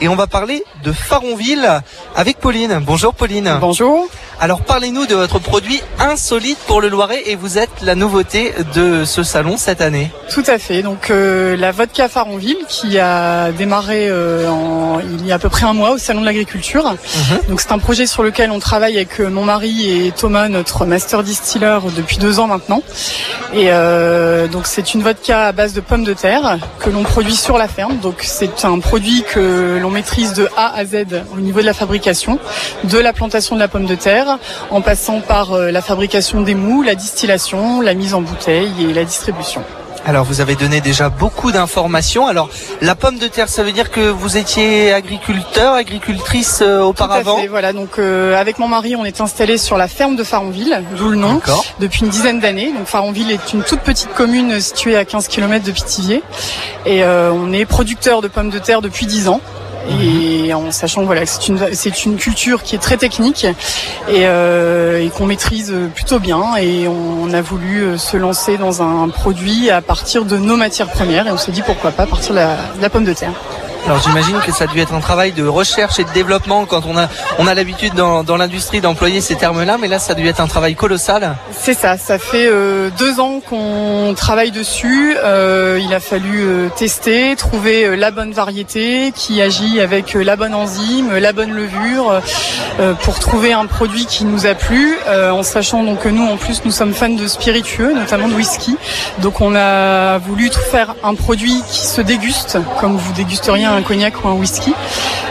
Et on va parler de Faronville avec Pauline. Bonjour Pauline. Bonjour. Alors parlez-nous de votre produit insolite pour le Loiret et vous êtes la nouveauté de ce salon cette année. Tout à fait. Donc la vodka Faronville qui a démarré il y a à peu près un mois au salon de l'agriculture. Donc c'est un projet sur lequel on travaille avec mon mari et Thomas, notre master distiller, depuis 2 ans maintenant. Et donc c'est une vodka à base de pommes de terre que l'on produit sur la ferme. Donc c'est un produit que l'on maîtrise de A à Z au niveau de la fabrication, de la plantation de la pomme de terre, en passant par la fabrication des mous, la distillation, la mise en bouteille et la distribution. Alors vous avez donné déjà beaucoup d'informations. Alors la pomme de terre, ça veut dire que vous étiez agriculteur, agricultrice auparavant? Tout à fait, voilà. Donc avec mon mari, on est installé sur la ferme de Faronville, d'où le nom, depuis une dizaine d'années. Donc Faronville est une toute petite commune située à 15 km de Pithiviers. Et on est producteur de pommes de terre depuis 10 ans. Et en sachant que voilà, c'est une culture qui est très technique et qu'on maîtrise plutôt bien, et on a voulu se lancer dans un produit à partir de nos matières premières, et on s'est dit pourquoi pas partir de la pomme de terre. Alors j'imagine que ça a dû être un travail de recherche et de développement quand on a l'habitude dans l'industrie d'employer ces termes-là, mais là ça a dû être un travail colossal. C'est ça, ça fait 2 ans qu'on travaille dessus. Il a fallu tester, trouver la bonne variété qui agit avec la bonne enzyme, la bonne levure, pour trouver un produit qui nous a plu, en sachant donc que nous en plus nous sommes fans de spiritueux, notamment de whisky. Donc on a voulu faire un produit qui se déguste comme vous dégusteriez un cognac ou un whisky,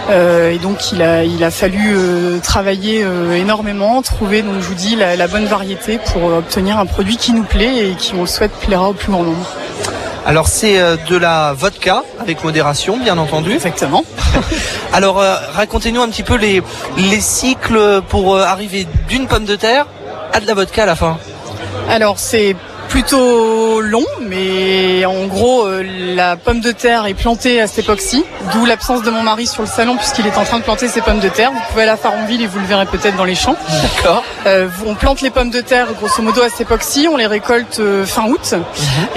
et donc il a fallu travailler énormément, trouver, donc je vous dis, la bonne variété pour obtenir un produit qui nous plaît et qui, on le souhaite, plaira au plus grand nombre. Alors c'est de la vodka avec modération, bien entendu. Exactement. Alors racontez-nous un petit peu les cycles pour arriver d'une pomme de terre à de la vodka à la fin. Alors c'est plutôt long, mais en gros la pomme de terre est plantée à cette époque-ci, d'où l'absence de mon mari sur le salon puisqu'il est en train de planter ses pommes de terre. Vous pouvez aller à Faronville et vous le verrez peut-être dans les champs. D'accord. On plante les pommes de terre grosso modo à cette époque-ci, on les récolte fin août,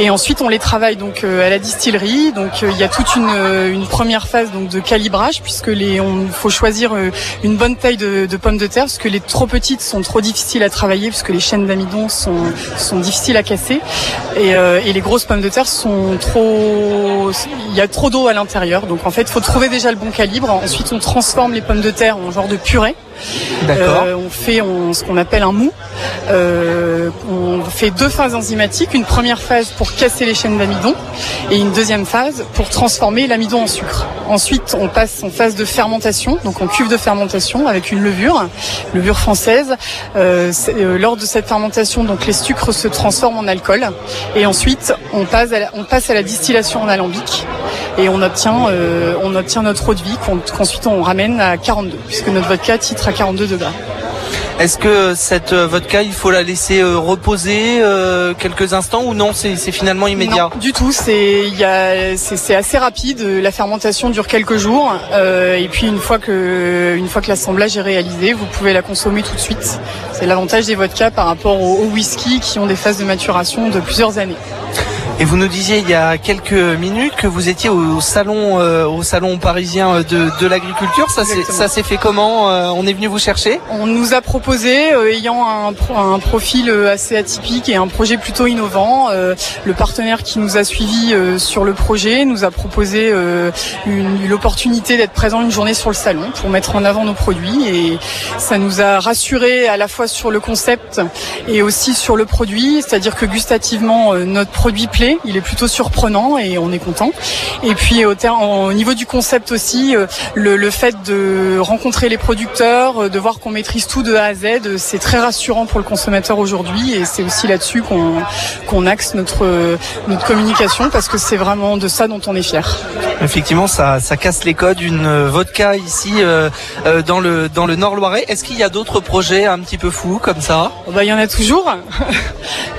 et ensuite on les travaille donc à la distillerie. Donc il y a toute une première phase donc de calibrage, puisque faut choisir une bonne taille de pommes de terre, parce que les trop petites sont trop difficiles à travailler, puisque les chaînes d'amidon sont difficiles à casser. Et les grosses pommes de terre il y a trop d'eau à l'intérieur, donc en fait il faut trouver déjà le bon calibre. Ensuite on transforme les pommes de terre en genre de purée. On fait ce qu'on appelle un mou. On fait 2 phases enzymatiques, une première phase pour casser les chaînes d'amidon et une deuxième phase pour transformer l'amidon en sucre. Ensuite on passe en phase de fermentation, donc en cuve de fermentation avec une levure française. Lors de cette fermentation, donc les sucres se transforment en alcool, et ensuite on passe à la distillation en alambic, et on obtient notre eau de vie qu'ensuite on ramène à 42, puisque notre vodka titre à 42 degrés. Est-ce que cette vodka, il faut la laisser reposer quelques instants, ou non, c'est finalement immédiat? Non, du tout, c'est assez rapide. La fermentation dure quelques jours, et puis une fois que l'assemblage est réalisé, vous pouvez la consommer tout de suite. C'est l'avantage des vodkas par rapport aux whisky qui ont des phases de maturation de plusieurs années. Et vous nous disiez il y a quelques minutes que vous étiez au salon parisien de l'agriculture. Ça s'est fait comment? On est venu vous chercher? On nous a proposé, ayant un profil assez atypique et un projet plutôt innovant, le partenaire qui nous a suivis sur le projet nous a proposé l'opportunité d'être présent une journée sur le salon pour mettre en avant nos produits, et ça nous a rassurés à la fois sur le concept et aussi sur le produit, c'est-à-dire que gustativement notre produit plaît. Il est plutôt surprenant et on est content. Et puis au niveau du concept aussi, le fait de rencontrer les producteurs, de voir qu'on maîtrise tout de A à Z, c'est très rassurant pour le consommateur aujourd'hui, et c'est aussi là-dessus qu'on axe notre communication, parce que c'est vraiment de ça dont on est fier. Effectivement, ça casse les codes, une vodka ici dans le Nord Loiret. Est-ce qu'il y a d'autres projets un petit peu fous comme ça? Il y en a toujours.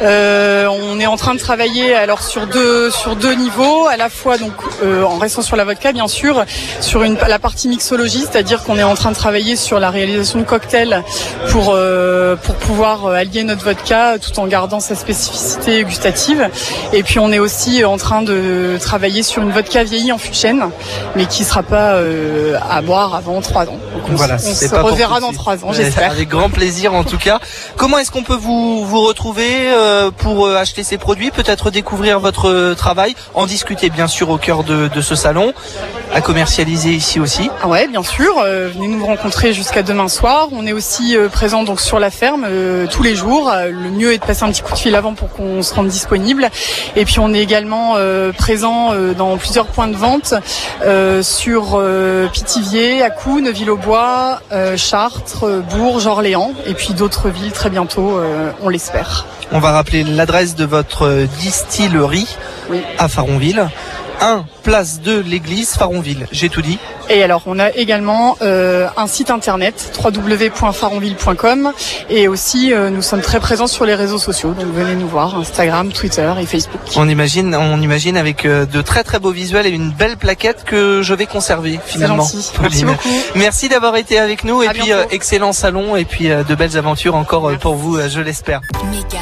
On est en train de travailler alors sur deux niveaux, à la fois donc en restant sur la vodka bien sûr, sur la partie mixologie, c'est-à-dire qu'on est en train de travailler sur la réalisation de cocktails pour pouvoir allier notre vodka tout en gardant sa spécificité gustative. Et puis on est aussi en train de travailler sur une vodka vieillie en fût fût de chêne, mais qui sera pas à boire avant 3 ans. Donc on se reverra dans 3 ans, j'espère. Avec grand plaisir en tout cas. Comment est-ce qu'on peut vous retrouver pour acheter ces produits, peut-être découvrir votre travail, en discuter bien sûr au cœur de ce salon, à commercialiser ici aussi? Ah ouais, bien sûr. Venez nous rencontrer jusqu'à demain soir. On est aussi présent donc sur la ferme tous les jours. Le mieux est de passer un petit coup de fil avant pour qu'on se rende disponible. Et puis on est également présent dans plusieurs points de vente sur Pithiviers, Accou, Neuville-aux-Bois, Chartres, Bourges, Orléans et puis d'autres villes très bientôt, on l'espère. On va rappeler l'adresse de votre distillerie à Faronville. 1 place de l'église Faronville, j'ai tout dit. Et alors on a également un site internet www.faronville.com et aussi nous sommes très présents sur les réseaux sociaux, donc venez nous voir, Instagram, Twitter et Facebook. On imagine avec de très très beaux visuels et une belle plaquette que je vais conserver finalement. C'est gentil. Merci beaucoup. Merci d'avoir été avec nous et à puis bientôt. Excellent salon et puis de belles aventures encore pour vous, je l'espère. Méga.